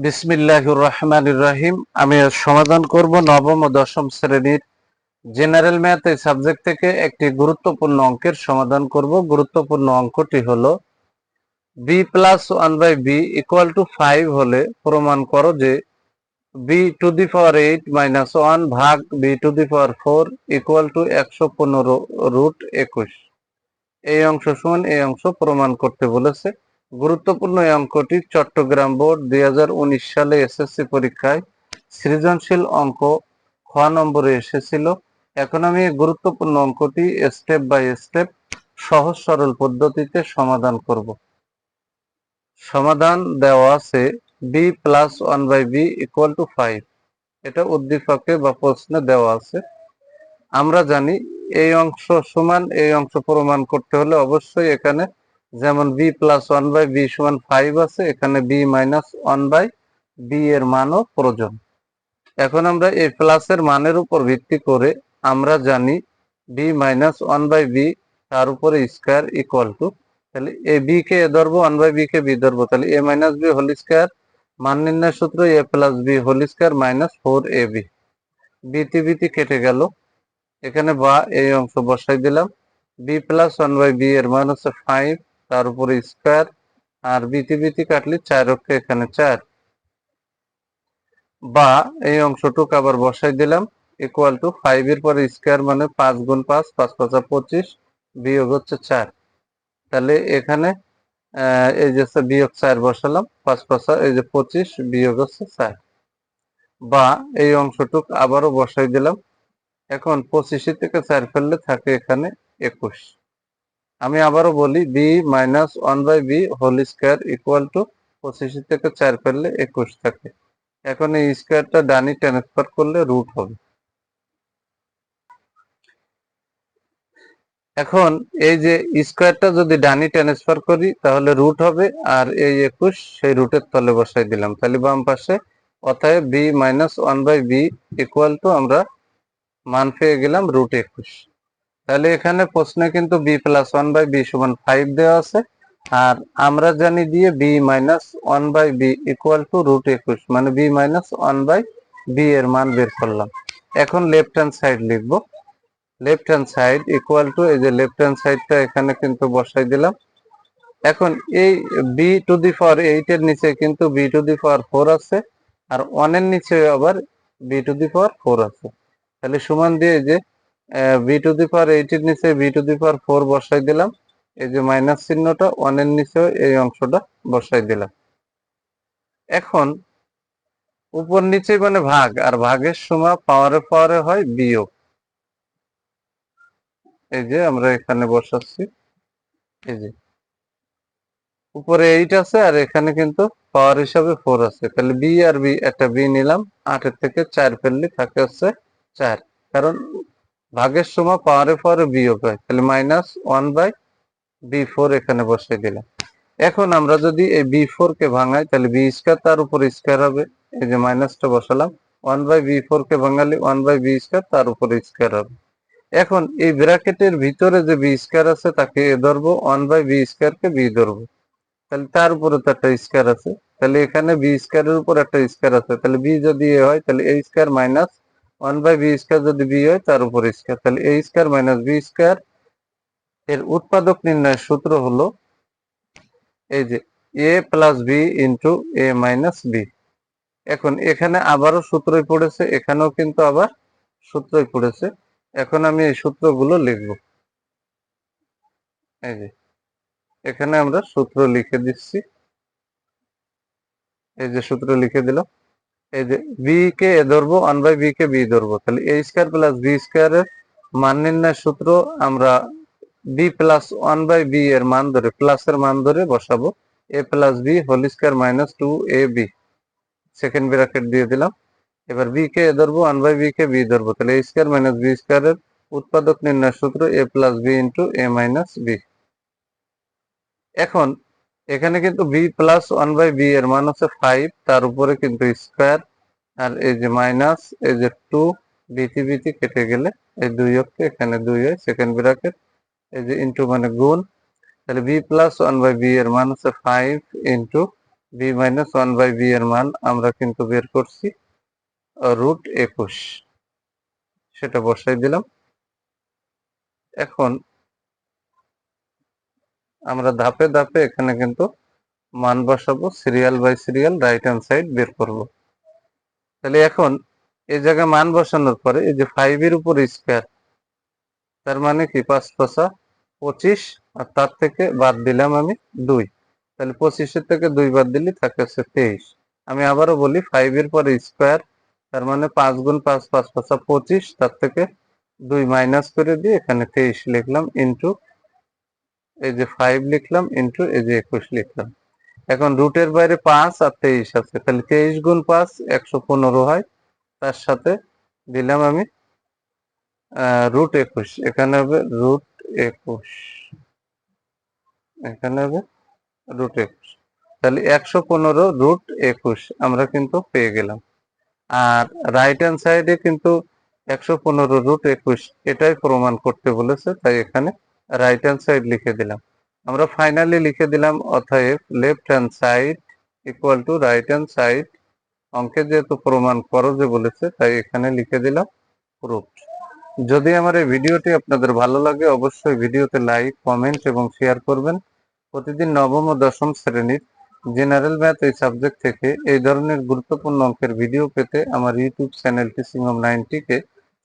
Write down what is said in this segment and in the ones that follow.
বিসমিল্লাহির রহমানির রহিম। আমি আজ সমাধান করব নবম ও দশম শ্রেণীর জেনারেল ম্যাথ এই সাবজেক্ট থেকে একটি গুরুত্বপূর্ণ অঙ্কের সমাধান করব। গুরুত্বপূর্ণ অঙ্কটি হলো B plus one by B equal to 5 হলে প্রমাণ করো যে B to the power 8 minus 1 ভাগ B to the power 4 equal to 115 root 21। এই অংশ সমান এই অংশ প্রমাণ করতে বলেছে। গুরুত্বপূর্ণ এই অঙ্কটি চট্টগ্রাম বোর্ড 2019 সালে এসএসসি পরীক্ষায় সৃজনশীল অঙ্ক খ নম্বরে এসেছিল। এখন আমি এই গুরুত্বপূর্ণ অঙ্কটি স্টেপ বাই স্টেপ সহজ সরল পদ্ধতিতে সমাধান করব। সমাধান দেওয়া আছে B plus one by B equal to 5। এটা উদ্দীপকে বা প্রশ্নে দেওয়া আছে। আমরা জানি এই অংশ সমান এই অংশ প্রমাণ করতে হলে অবশ্যই এখানে যেমন B plus one by B সমান 5 আছে, এখানে B minus one by B এর মানও প্রয়োজন। এখন আমরা এই প্লাসের মানের উপর ভিত্তি করে আমরা জানি B minus one by B তার উপরে স্কোয়ার ইকুয়াল টু, তাহলে এ বি কে এ ধরবো, ওয়ান বাই বি কে বি ধরবো, তাহলে a minus b whole square মান নির্ণয় সূত্র a plus b whole square minus 4ab। বিতি বিতি কেটে গেল, এখানে বা এই অংশ বসাই দিলাম। B plus one by B এর মান হচ্ছে 5, তার উপরে স্কোয়ার, আর বিতি বিতি কাটলে 4 অক্ষে এখানে 4, বা এই অংশটুক আবার বসাই দিলাম ইকুয়াল টু 5 এর পরে স্কোয়ার মানে 5 গুণ 5, 5 5 25 বিয়োগ হচ্ছে 4। তাহলে এখানে এই যে বিয়োগ 4 বসালাম, 5 5 এই যে 25 বিয়োগ হচ্ছে 4, বা এই অংশটুক আবারও বসাই দিলাম। এখন 25 থেকে 4 ফেললে থাকে এখানে 21। আমি আবারও বলি B minus one by B whole square equal to 25 থেকে 4 ফেললে 21 থাকে। এখন এই স্কোয়ারটা ডানি ট্রান্সফার করলে রুট হবে। এখন এই যে স্কোয়ারটা যদি ডানি ট্রান্সফার করি তাহলে রুট হবে, আর এই 21 সেই রুটের তলে বসাই দিলাম, তাহলে বাম পাশে অতএব B minus one by B equal to আমরা মান পেয়ে গেলাম রুট 21। তাহলে এখানে প্রশ্নে কিন্তু B plus one by B সমান 5 দেওয়া আছে, আর আমরা জানি দিয়ে B minus one by B equal to root 21, মানে B minus one by B এর মান বের করলাম। এখন লেফট হ্যান্ড সাইড লিখবো। Left hand side equal to এই যে লেফট হ্যান্ড সাইডটা এখানে কিন্তু বসাই দিলাম। এখন এই বি টু দি পাওয়ার 8 এর নিচে কিন্তু বি টু দি পাওয়ার 4 আছে, আর 1 এর নিচে আবার বি টু দি পাওয়ার 4 আছে। তাহলে সমান দিয়ে যে বি টু দি পাওয়ার 8 এর নিচে বি টু দি পাওয়ার 4 বসাই দিলাম, এই যে মাইনাস চিহ্নটা 1 এর নিচে এই অংশটা বসাই দিলাম। এখন উপর নিচে মানে ভাগ, আর ভাগের সময় পাওয়ারে পাওয়ারে হয় বিয়োগ। এই যে আমরা এখানে বসাচ্ছি, এই যে উপরে 8 আছে আর এখানে কিন্তু পাওয়ার হিসাবে 4 আছে, তাহলে বি আর বি একটা বি নিলাম, 8 এর থেকে 4 ফেললে থাকে হচ্ছে 4, কারণ ভাগের সময় পাওয়ারে পাওয়ারে বিয়োগ হয়, তাহলে মাইনাস 1 বাই বি 4 এখানে বসিয়ে দিলাম। এখন আমরা যদি এই বি 4 কে ভাঙাই তাহলে বি স্কয়ার তার উপর স্কয়ার হবে, এই যে মাইনাসটা বসালাম, 1 বাই বি 4 কে ভাঙালে 1 বাই বি স্কয়ার তার উপর স্কয়ার হবে। এখন এই ব্র্যাকেটের ভিতরে যে বি স্কয়ার আছে তাকে এ ধরবো, 1 বাই বি স্কয়ার কে বি ধরবো, তাহলে তার উপরে তো একটা স্কয়ার আছে, তাহলে এখানে বি স্কয়ারের উপর একটা স্কয়ার আছে, তাহলে বি যদি এ হয় তাহলে a square minus 1 by B square যদি বি হয় তার উপর স্কয়ার, তাহলে a square minus b square এর উৎপাদক নির্ণয়ের সূত্র হলো এই যে a plus b into a minus b. এখন এখানে আবারও সূত্রই পড়েছে, এখানেও কিন্তু আবার সূত্রই পড়েছে। এখন আমি এই সূত্রগুলো লিখব। এই যে এখানে আমরা সূত্র লিখে দিচ্ছি, এই যে সূত্র লিখে দিলাম। এই যে বি কে এ ধরবো, 1 বাই বি কে বি ধরবো, তাহলে এ স্কয়ার প্লাস বি স্কয়ারের মান নির্ণয়ের সূত্র আমরা বি প্লাস 1 বাই বি এর মান ধরে প্লাসের মান ধরে বসাবো, a plus b whole square minus 2ab, second bracket দিয়ে দিলাম। এবার বি কে এ ধরবো, 1 বাই বি কে বি ধরবো, তাহলে এ স্কয়ার মাইনাস বি স্কয়ারের উৎপাদক নির্ণয়ের সূত্র a plus b into a minus b. এখন এখানে কিন্তু বি প্লাস 1 বাই বি এর মান হচ্ছে 5, তার উপরে কিন্তু স্কয়ার, আর এই যে মাইনাস এই যে 2, বিটি বিটি কেটে গেলে এই 2 অক্ষে এখানে 2 হয়, সেকেন্ড ব্র্যাকেট এই যে ইন্টু মানে গুণ, তাহলে বি প্লাস 1 বাই বি এর মান হচ্ছে 5 into B minus one by B এর মান আমরা কিন্তু বের করছি √21, সেটা বসাই দিলাম। এখন আমরা ধাপে ধাপে এখানে কিন্তু মান বসাবো, serial by serial right hand side বের করব। তাহলে এখন এই জায়গায় মান বসানোর পরে এই যে 5 এর উপর স্কয়ার, তার মানে কি 5 5 25, আর তার থেকে বাদ দিলাম আমি 2, তাহলে 25 থেকে 2 বাদ দিলে থাকে হচ্ছে 23। আমি আবারও বলি 5 এর পরে স্কয়ার, তার মানে 5 গুণ 5 5 5 25, তার থেকে 2 মাইনাস করে দিয়ে এখানে 23 লিখলাম, ইন্টু এই যে 5 লিখলাম, ইন্টু এই যে 21 লিখলাম। এখন রুটের বাইরে 5 আর 23 আছে, তাহলে 23 গুণ 5 115 হয়, তার সাথে দিলাম আমি √21, এখানে হবে √21, এখানে হবে √21, তাহলে 115 √21 আমরা কিন্তু পেয়ে গেলাম। আর রাইট হ্যান্ড সাইডে কিন্তু 115 √21 এটাই প্রমাণ করতে বলেছে, তাই এখানে রাইট হ্যান্ড সাইড লিখে দিলাম। আমরা ফাইনালি লিখে দিলাম, অতএব left hand side equal two right hand side, অঙ্কে যেহেতু প্রমাণ করো যে বলেছে, তাই এখানে লিখে দিলাম প্রুফ। যদি আমার এই ভিডিওটি আপনাদের ভালো লাগে, অবশ্যই ভিডিওতে লাইক, কমেন্ট এবং শেয়ার করবেন। প্রতিদিন নবম ও দশম শ্রেণীর জেনারেল ম্যাথ এই সাবজেক্ট থেকে এই ধরনের গুরুত্বপূর্ণ অঙ্কের ভিডিও পেতে আমার ইউটিউব চ্যানেল টিচিংহোম 90 কে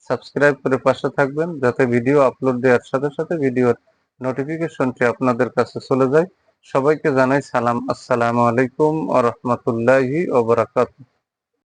সাবস্ক্রাইব করে পাশে থাকবেন, যাতে ভিডিও আপলোড দেওয়ার সাথে সাথে ভিডিওর নোটিফিকেশনটি আপনাদের কাছে চলে যায়। সবাইকে জানাই সালাম, আসসালামু আলাইকুম ওয়া রাহমাতুল্লাহি ওয়া বারাকাতুহু।